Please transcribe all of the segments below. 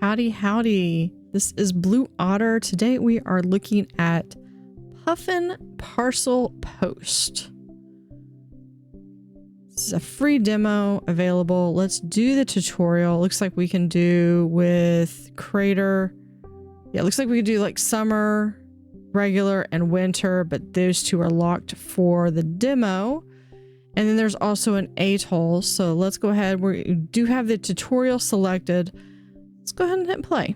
Howdy, howdy. This is Blue Otter. Today we are looking at Puffin Parcel Post. This is a free demo available. Let's do the tutorial. Looks like we can do with Crater. Yeah, looks like we can do like summer, regular, and winter, but those two are locked for the demo. And then there's also an atoll. So let's go ahead. We do have the tutorial selected. Let's go ahead and hit play.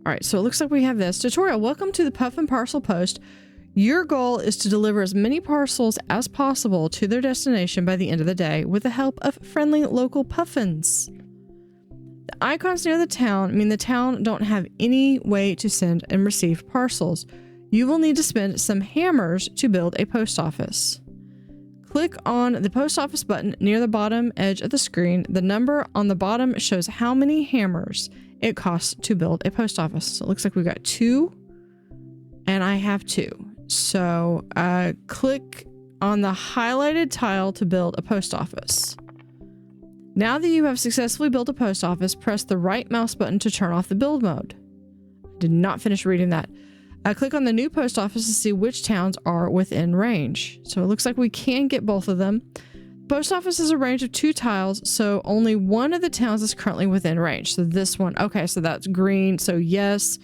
All right, so it looks like we have this tutorial. Welcome to the Puffin Parcel Post. Your goal is to deliver as many parcels as possible to their destination by the end of the day with the help of friendly local puffins. The icons near the town mean the town don't have any way to send and receive parcels. You will need to spend some hammers to build a post office. Click on the post office button near the bottom edge of the screen. The number on the bottom shows how many hammers it costs to build a post office. So it looks like we've got 2 and I have 2. So click on the highlighted tile to build a post office. Now that you have successfully built a post office, press the right mouse button to turn off the build mode. Did not finish reading that. Click on the new post office to see which towns are within range. So it looks like we can get both of them. Post office is a range of 2 tiles, so only one of the towns is currently within range. So this one, okay, so that's green, so yes.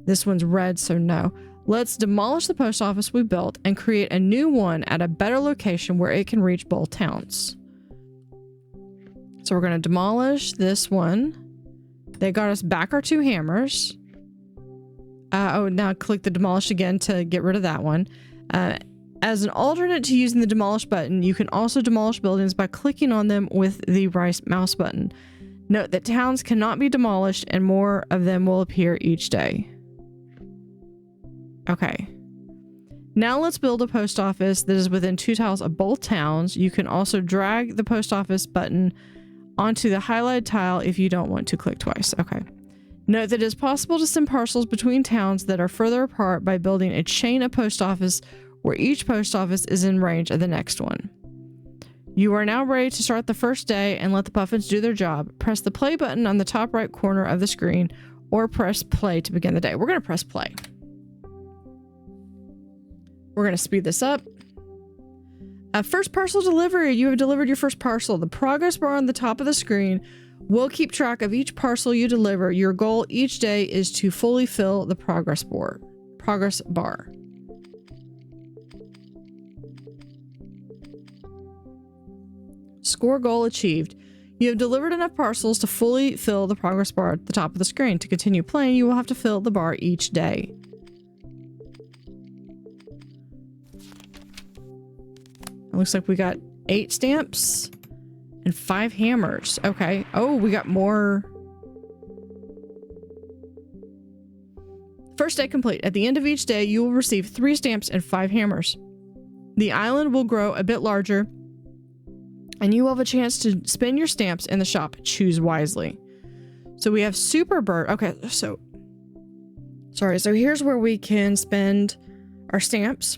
This one's red, so no. Let's demolish the post office we built and create a new one at a better location where it can reach both towns. So we're going to demolish this one. They got us back our 2 hammers. Now click the demolish again to get rid of that one. As an alternate to using the demolish button, you can also demolish buildings by clicking on them with the right mouse button. Note that towns cannot be demolished and more of them will appear each day. Okay. Now let's build a post office that is within 2 tiles of both towns. You can also drag the post office button onto the highlighted tile if you don't want to click twice. Okay. Note that it is possible to send parcels between towns that are further apart by building a chain of post office where each post office is in range of the next one. You are now ready to start the first day and let the puffins do their job. Press the play button on the top right corner of the screen or press play to begin the day. We're going to press play. We're going to speed this up. First parcel delivery. You have delivered your first parcel. The progress bar on the top of the screen will keep track of each parcel you deliver. Your goal each day is to fully fill the progress bar. Score goal achieved. You have delivered enough parcels to fully fill the progress bar at the top of the screen. To continue playing, you will have to fill the bar each day. It looks like we got 8 stamps and 5 hammers. Okay. Oh, we got more. First day complete. At the end of each day, you will receive 3 stamps and 5 hammers. The island will grow a bit larger, and you will have a chance to spend your stamps in the shop. Choose wisely. So we have Super Bird. Okay, so here's where we can spend our stamps.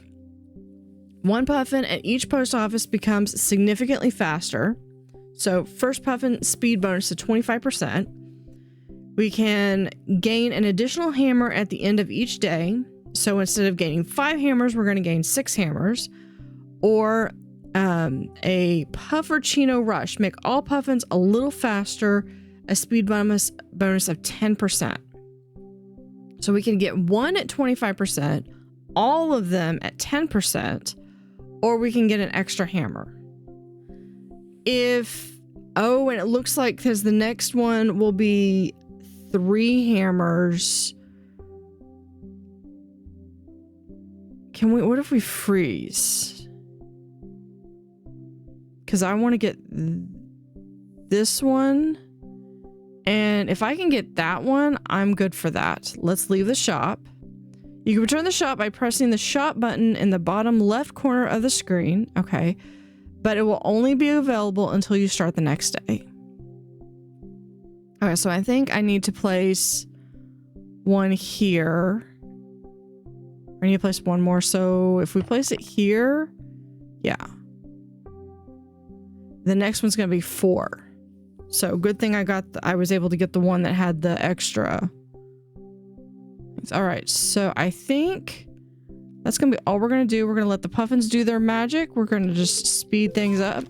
1 puffin at each post office becomes significantly faster. So first puffin speed bonus to 25%. We can gain an additional hammer at the end of each day. So instead of gaining 5 hammers, we're going to gain 6 hammers. Or a Puffercino Rush. Make all puffins a little faster. A speed bonus of 10%. So we can get 1 at 25%, all of them at 10%, or we can get an extra hammer. And it looks like because the next one will be 3 hammers. What if we freeze? Because I want to get this one. And if I can get that one, I'm good for that. Let's leave the shop. You can return the shop by pressing the shop button in the bottom left corner of the screen. Okay. But it will only be available until you start the next day. Okay, so I think I need to place one here. I need to place one more. So if we place it here, yeah. The next one's going to be 4. So good thing I was able to get the one that had the extra. All right, so I think that's gonna be all we're gonna do. We're gonna let the puffins do their magic. We're gonna just speed things up.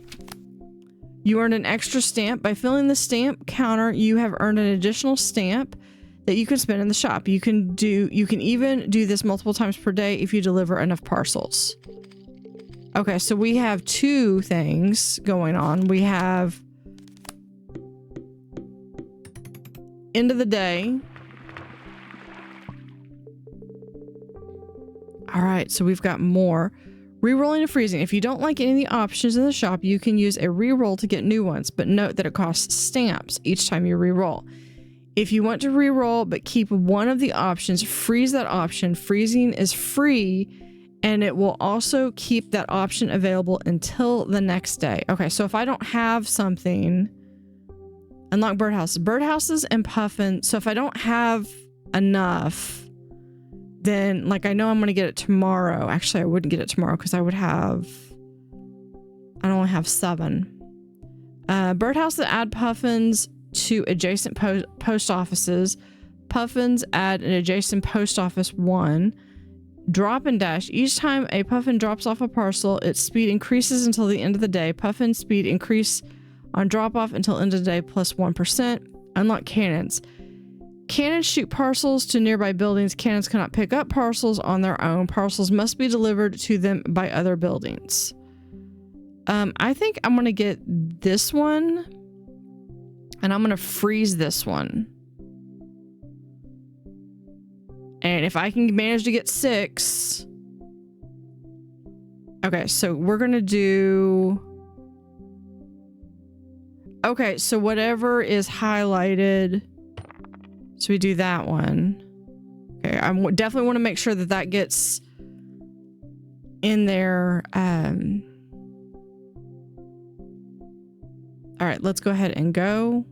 You earned an extra stamp. By filling the stamp counter, you have earned an additional stamp that you can spend in the shop. You can even do this multiple times per day if you deliver enough parcels. Okay, so we have two things going on. We have end of the day. All right, so we've got more. Rerolling and freezing. If you don't like any of the options in the shop, you can use a reroll to get new ones, but note that it costs stamps each time you reroll. If you want to reroll but keep one of the options, freeze that option. Freezing is free, and it will also keep that option available until the next day. Okay, so if I don't have something, unlock birdhouses. Birdhouses and puffin. So if I don't have enough, then like I know I'm gonna get it tomorrow. Actually, I wouldn't get it tomorrow because I only have 7. Birdhouses add puffins to adjacent post offices. Puffins add an adjacent post office 1. Drop and dash. Each time a puffin drops off a parcel, its speed increases until the end of the day. Puffin speed increase on drop off until end of the day plus 1%. Unlock cannons. Cannons shoot parcels to nearby buildings. Cannons cannot pick up parcels on their own. Parcels must be delivered to them by other buildings. I think I'm going to get this one, and I'm going to freeze this one. And if I can manage to get 6... Okay, so we're going to do... Okay, so whatever is highlighted... So we do that one. Okay, I definitely want to make sure that that gets in there. All right, let's go ahead and go.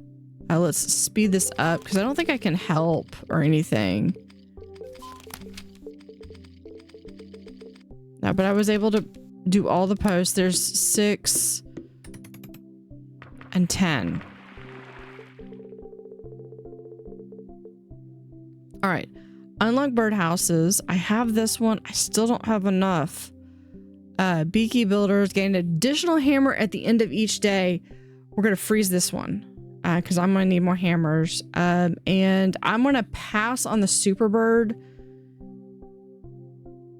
Let's speed this up because I don't think I can help or anything. No, but I was able to do all the posts. There's 6 and 10. All right, unlock birdhouses. I have this one. I still don't have enough. Beaky builders gain an additional hammer at the end of each day. We're going to freeze this one because I'm going to need more hammers. And I'm going to pass on the super bird.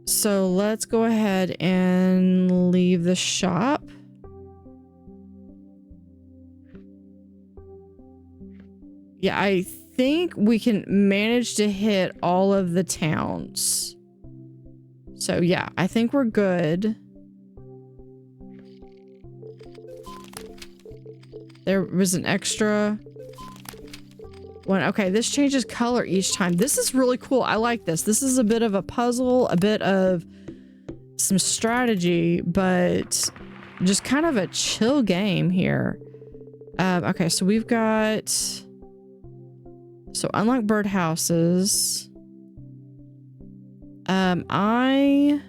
So let's go ahead and leave the shop. Yeah, I think we can manage to hit all of the towns. So yeah, I think we're good. There was an extra one. Okay, this changes color each time. This is really cool. I like this. This is a bit of a puzzle, a bit of some strategy, but just kind of a chill game here. Okay, so we've got... So unlock birdhouses. I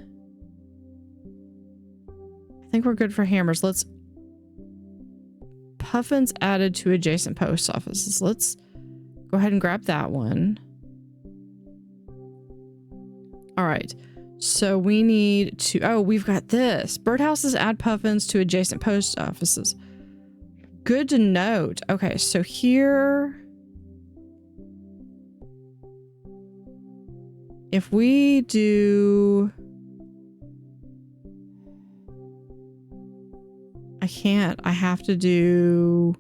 think we're good for hammers. Let's puffins added to adjacent post offices. Let's go ahead and grab that one. All right. So we need to, oh, we've got this. Birdhouses add puffins to adjacent post offices. Good to note. Okay, so here, if we do, I can't, I have to do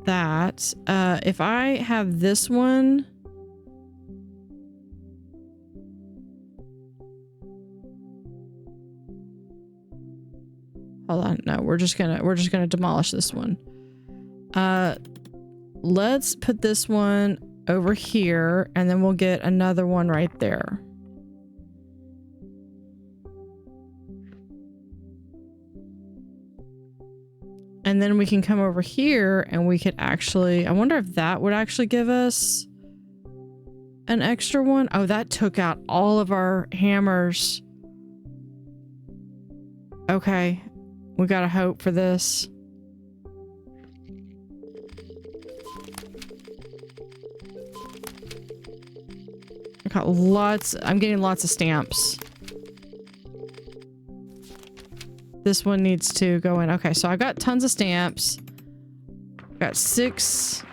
that. If I have this one, hold on, no, we're just gonna demolish this one. Let's put this one over here, and then we'll get another one right there. And then we can come over here and we could actually, I wonder if that would actually give us an extra one. Oh, that took out all of our hammers. Okay, we gotta hope for this. got lots. I'm getting lots of stamps. This one needs to go in. Okay, so I got tons of stamps. Got 6.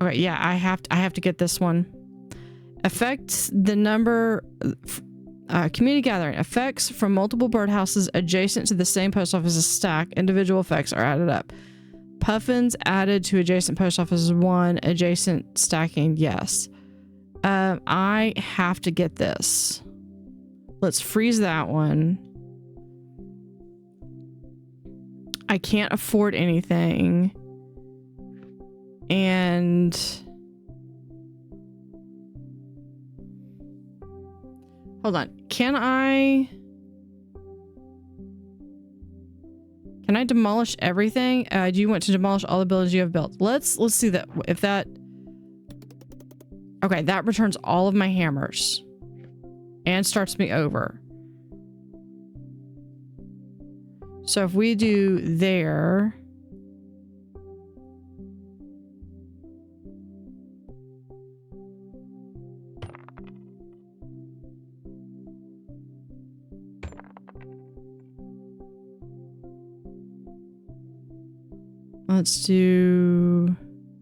Okay, yeah, I have to get this one. Affect the number. Community gathering. Effects from multiple birdhouses adjacent to the same post office's stack. Individual effects are added up. Puffins added to adjacent post offices 1. Adjacent stacking, yes. I have to get this. Let's freeze that one. I can't afford anything. And hold on. Can I demolish everything? Do you want to demolish all the buildings you have built? Let's see that if that. Okay, that returns all of my hammers and starts me over. So if we do there. Let's do,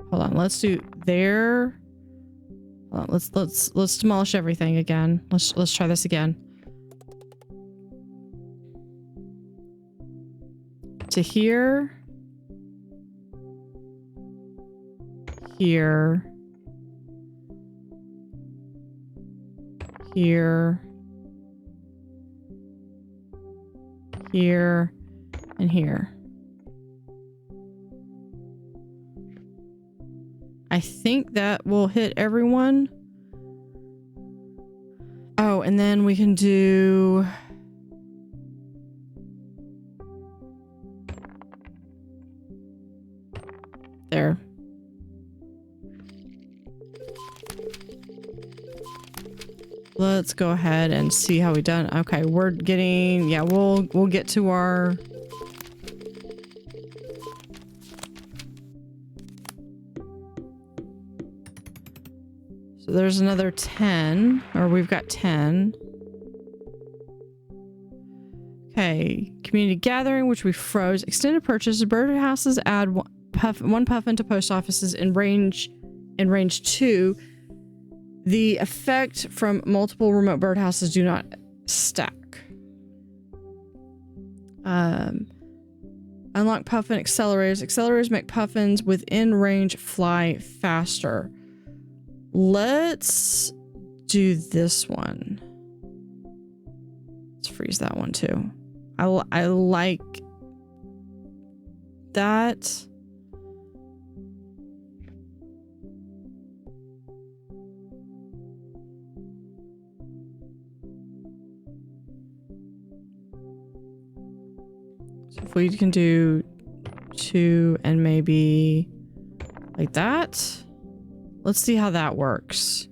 hold on, let's do there. Hold on, let's demolish everything again. Let's try this again. To here. Here. Here. Here. And here. I think that will hit everyone. Oh, and then we can do... There. Let's go ahead and see how we done. Okay, we're getting... Yeah, we'll get to our... So there's another 10, or we've got 10. Okay, community gathering, which we froze. Extended purchase. Birdhouses add one puffin to post offices in range 2. The effect from multiple remote birdhouses do not stack. Unlock puffin accelerators. Accelerators make puffins within range fly faster. Let's do this one. Let's freeze that one too. I like that. So if we can do 2 and maybe like that. Let's see how that works.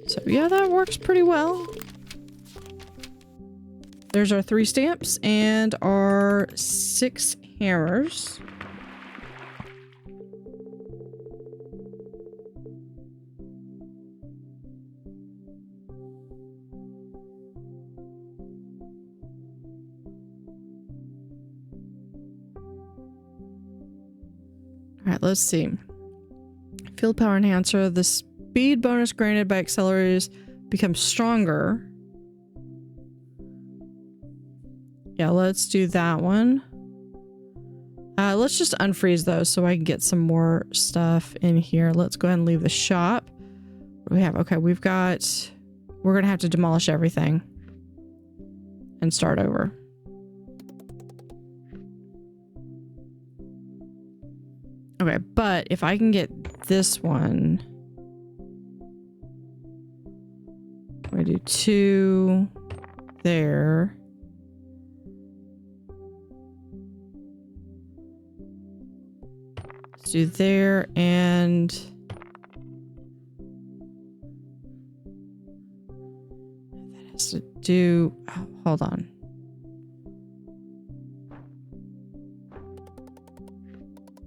So yeah, that works pretty well. There's our 3 stamps and our 6 hammers. Alright, let's see. Field power enhancer. The speed bonus granted by accelerators becomes stronger. Yeah, let's do that one. Let's just unfreeze those so I can get some more stuff in here. Let's go ahead and leave the shop. What do we have? Okay, we're gonna have to demolish everything and start over. Okay, but if I can get this one, I'm gonna do 2 there. Let's do there and has to do... Oh, hold on.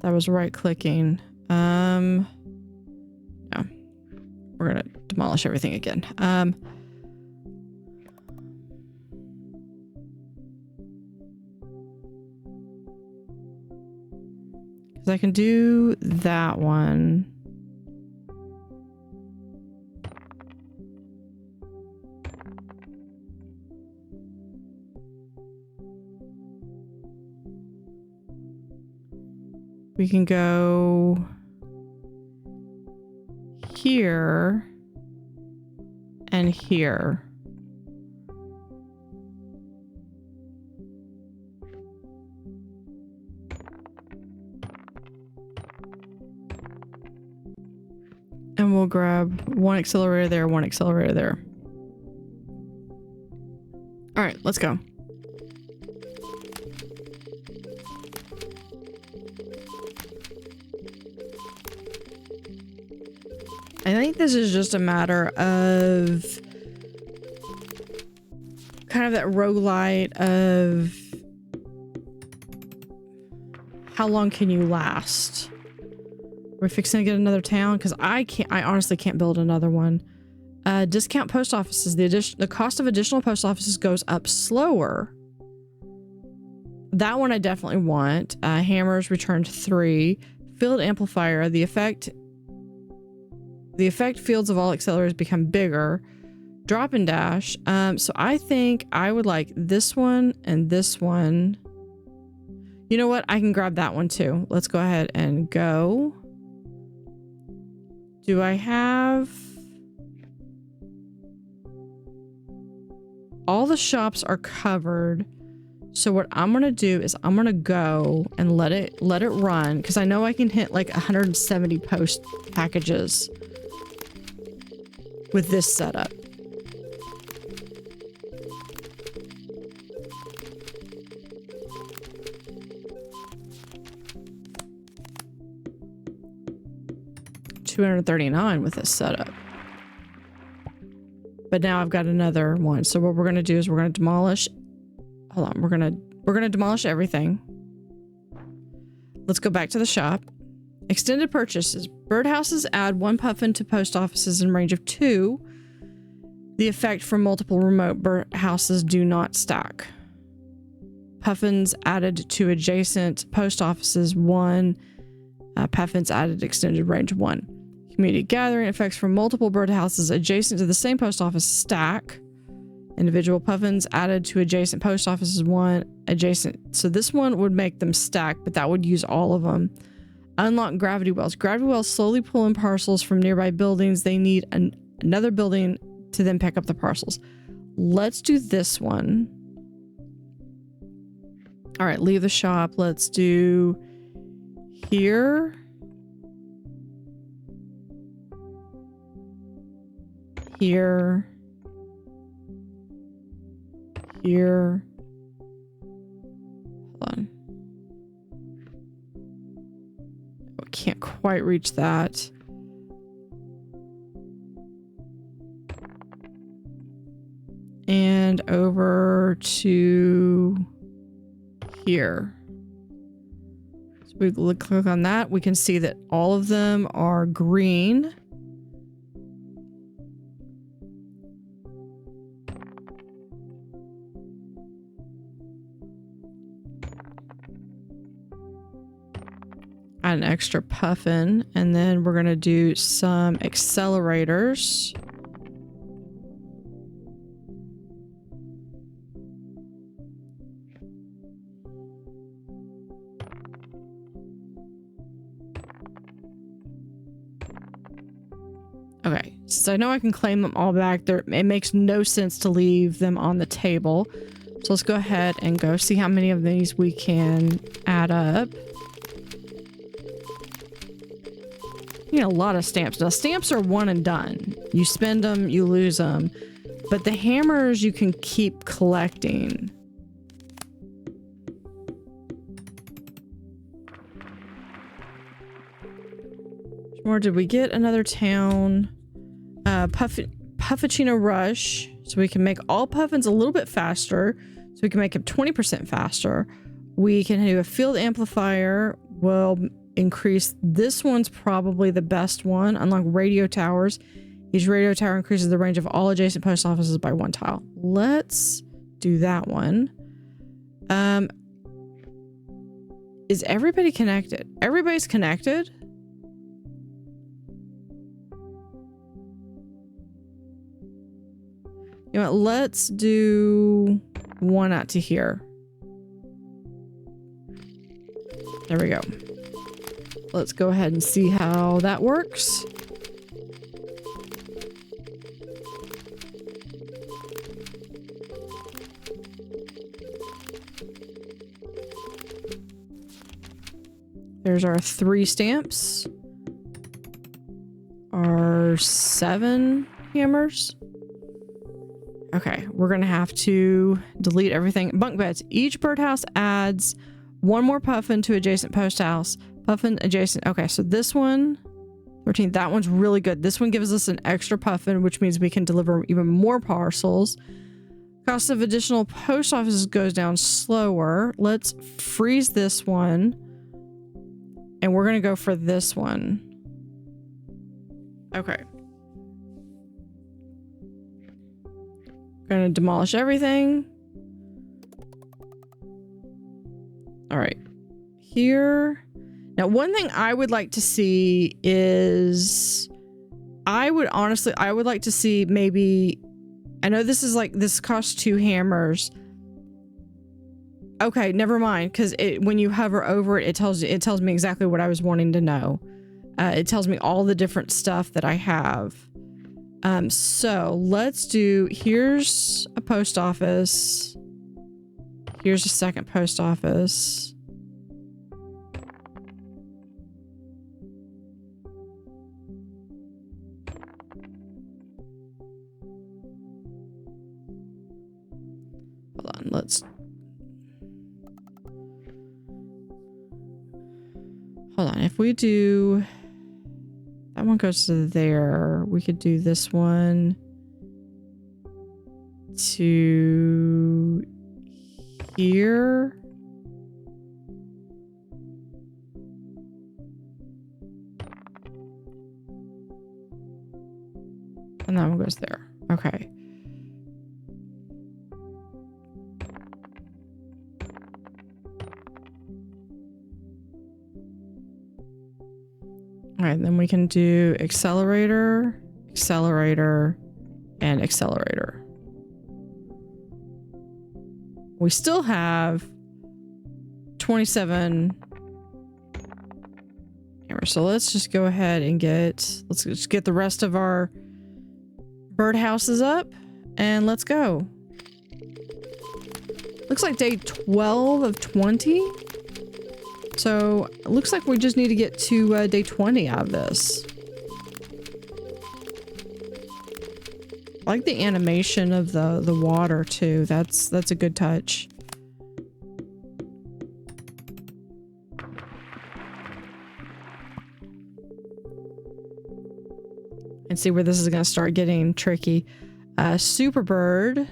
That was right-clicking. No. We're gonna demolish everything again. Because I can do that one. We can go here and here. And we'll grab one accelerator there, one accelerator there. All right, let's go. I think this is just a matter of kind of that roguelite of how long can you last? We're fixing to get another town because I honestly can't build another one. Discount post offices. The cost of additional post offices goes up slower. That one I definitely want. Hammers returned 3. Field amplifier. The effect fields of all accelerators become bigger. Drop and dash. So I think I would like this one and this one. You know what? I can grab that one too. Let's go ahead and go. Do I have... All the shops are covered. So what I'm going to do is I'm going to go and let it run because I know I can hit like 170 post packages with this setup. $239 with this setup. But now I've got another one. So what we're going to do is we're going to demolish. Hold on. We're going to demolish everything. Let's go back to the shop. Extended purchases. Birdhouses add 1 puffin to post offices in range of 2. The effect from multiple remote birdhouses do not stack. Puffins added to adjacent post offices 1. Puffins added extended range 1. Community gathering effects from multiple birdhouses adjacent to the same post office stack. Individual puffins added to adjacent post offices 1 adjacent. So this one would make them stack, but that would use all of them. Unlock gravity wells. Gravity wells slowly pull in parcels from nearby buildings. They need another building to then pick up the parcels. Let's do this one. All right, leave the shop. Let's do here. Here. Here. Hold on. I can't quite reach that. And over to here. So we click on that. We can see that all of them are green. Add an extra puffin, and then we're going to do some accelerators. Okay, so I know I can claim them all back there. It makes no sense to leave them on the table. So let's go ahead and go see how many of these we can add up. You know, a lot of stamps. Now, stamps are one and done. You spend them, you lose them. But the hammers you can keep collecting. Or did we get another town? Puffachino Rush. So we can make all puffins a little bit faster. So we can make them 20% faster. We can do a field amplifier. We'll increase, this one's probably the best one. Unlike radio towers, each radio tower increases the range of all adjacent post offices by 1 tile. Let's do that one. Is everybody connected? Everybody's connected? You know what, let's do one out to here. There we go. Let's go ahead and see how that works. There's our 3 stamps. Our 7 hammers. Okay, we're gonna have to delete everything. Bunk beds. Each birdhouse adds 1 more puffin to adjacent post house. Puffin adjacent. Okay, so this one, 13, that one's really good. This one gives us an extra puffin, which means we can deliver even more parcels. Cost of additional post offices goes down slower. Let's freeze this one. And we're gonna go for this one. Okay. Gonna demolish everything. All right. Here. Now, one thing I would like to see is, I would like to see maybe, I know this is like, this costs 2 hammers. Okay, never mind, because when you hover over it, it tells me exactly what I was wanting to know. It tells me all the different stuff that I have. So let's do, here's a post office. Here's a second post office. Hold on, hold on, if we do, that one goes to there, we could do this one to here. And that one goes there. Okay. All right, then we can do accelerator, accelerator, and accelerator. We still have 27 hammers. So let's just go ahead and let's just get the rest of our birdhouses up and let's go. Looks like day 12 of 20. So it looks like we just need to get to day 20 out of this. I like the animation of the water too. That's a good touch. And see where this is going to start getting tricky. Superbird.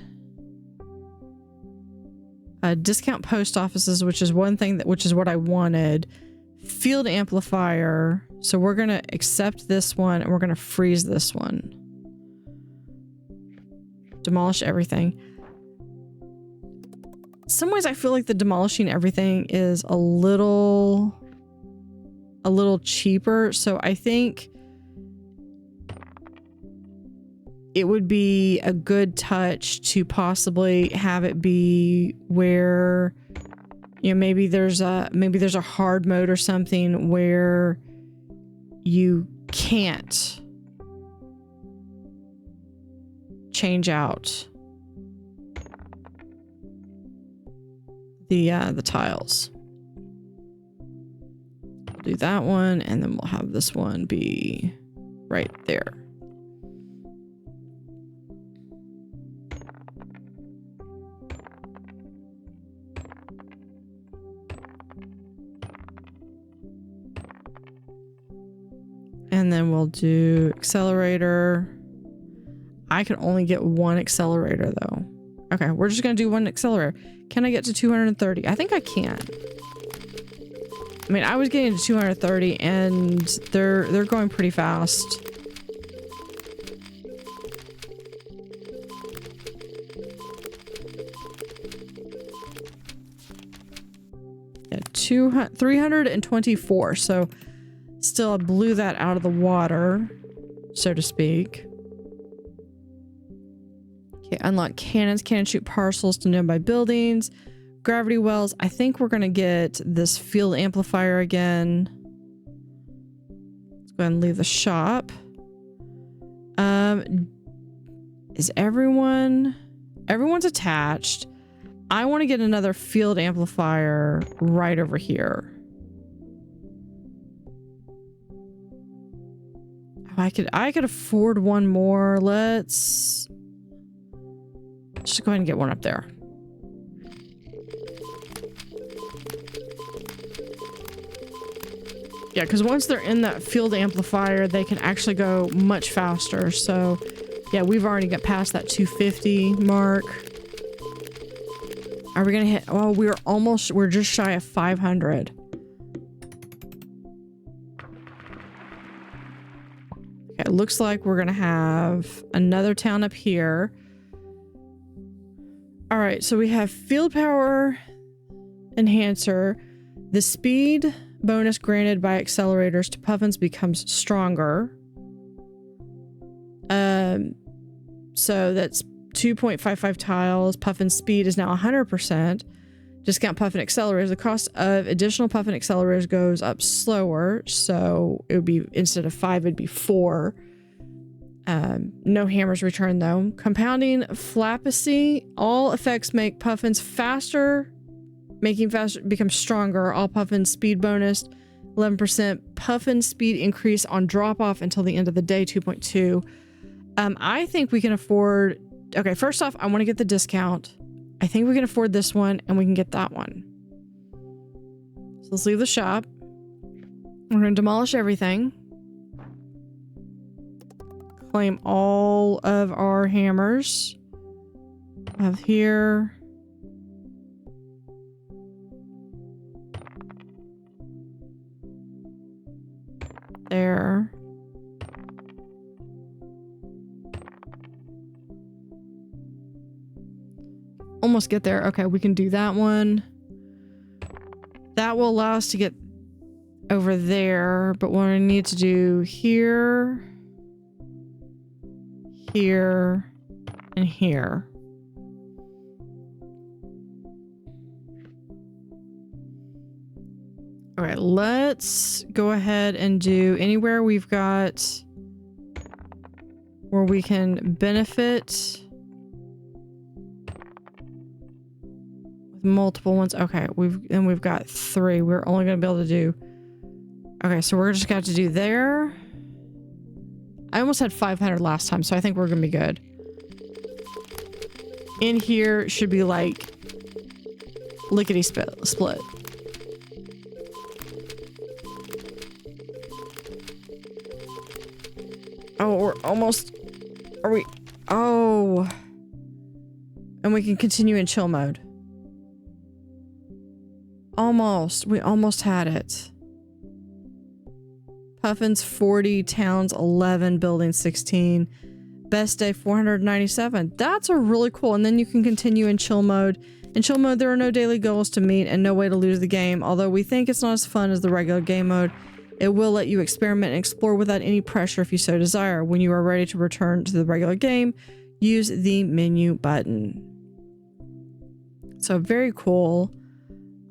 Discount post offices, which is one thing which is what I wanted. Field amplifier. So we're going to accept this one and we're going to freeze this one. Demolish everything. In some ways I feel like the demolishing everything is a little cheaper. So I think it would be a good touch to possibly have it be where, you know, maybe there's a hard mode or something where you can't change out the tiles. We'll do that one and then we'll have this one be right there. And then we'll do accelerator. I can only get one accelerator though. Okay, we're just gonna do one accelerator. Can I get to 230? I think I can. I mean, I was getting to 230 and they're going pretty fast. Yeah, 324. So still blew that out of the water, so to speak. Okay, unlock cannons. Cannon shoot parcels to nearby buildings. Gravity wells. I think we're going to get this field amplifier again. Let's go ahead and leave the shop. Is everyone's attached. I want to get another field amplifier right over here. I could afford one more. Let's just go ahead and get one up there. Yeah, because once they're in that field amplifier, they can actually go much faster. So, yeah, we've already got past that 250 mark. Are we gonna hit? Oh, we're just shy of 500. Okay, it looks like we're gonna have another town up here. All right, so we have field power enhancer. The speed bonus granted by accelerators to puffins becomes stronger. So that's 2.55 tiles. Puffin speed is now 100%. Discount puffin accelerators. The cost of additional puffin accelerators goes up slower. So it would be, instead of 5, it'd be 4. No hammers return though. Compounding flappacy. All effects make puffins faster. Making faster becomes stronger. All puffin speed bonus 11%. Puffin speed increase on drop off until the end of the day 2.2. I think we can afford. Okay, first off, I want to get the discount. I think we can afford this one and we can get that one. So let's leave the shop. We're going to demolish everything. Claim all of our hammers. Have here. There. Almost get there. Okay, we can do that one. That will allow us to get over there, but what I need to do here, here, and here. All right, let's go ahead and do anywhere we've got where we can benefit with multiple ones. Okay, we've got 3. We're only going to be able to do. Okay, so we're just going to have to do there. I almost had 500 last time, so I think we're going to be good. In here should be like lickety split. Oh, we're almost. Are we? Oh. And we can continue in chill mode. Almost. We almost had it. Puffins 40, towns 11, buildings 16. Best day 497. That's a really cool. And then you can continue in chill mode. In chill mode, there are no daily goals to meet and no way to lose the game. Although we think it's not as fun as the regular game mode, it will let you experiment and explore without any pressure if you so desire. When you are ready to return to the regular game, use the menu button. So very cool.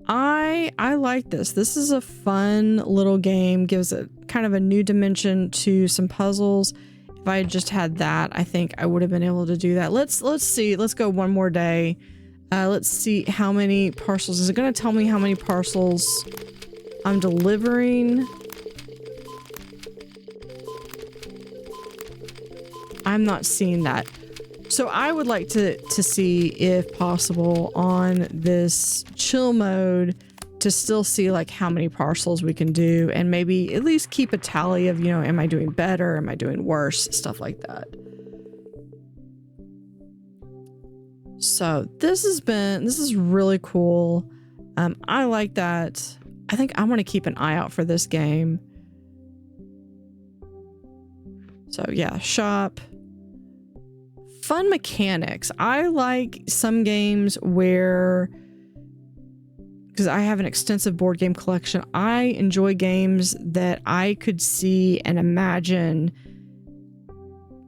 I like this. This is a fun little game. Gives it kind of a new dimension to some puzzles. If I had just had that, I think I would have been able to do that. Let's see. Let's go one more day. Let's see how many parcels. Is it going to tell me how many parcels I'm delivering? I'm not seeing that. So I would like to see, if possible, on this chill mode to still see like how many parcels we can do, and maybe at least keep a tally of, you know, am I doing better? Am I doing worse? Stuff like that. So this is really cool. I like that. I think I want to keep an eye out for this game. So yeah, shop. Fun mechanics. I like some games where, because I have an extensive board game collection, I enjoy games that I could see and imagine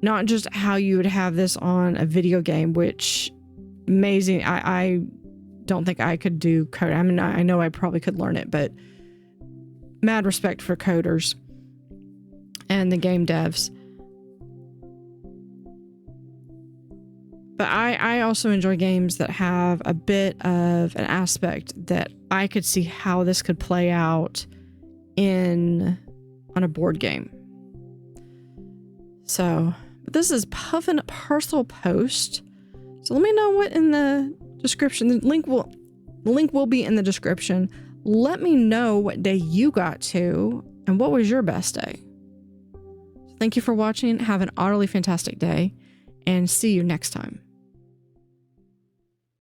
not just how you would have this on a video game, which amazing. I don't think I could do code. I mean, I know I probably could learn it, but mad respect for coders and the game devs. But I also enjoy games that have a bit of an aspect that I could see how this could play out on a board game. So this is Puffin Parcel Post. So let me know what in the description. The link will be in the description. Let me know what day you got to and what was your best day. Thank you for watching. Have an utterly fantastic day and see you next time.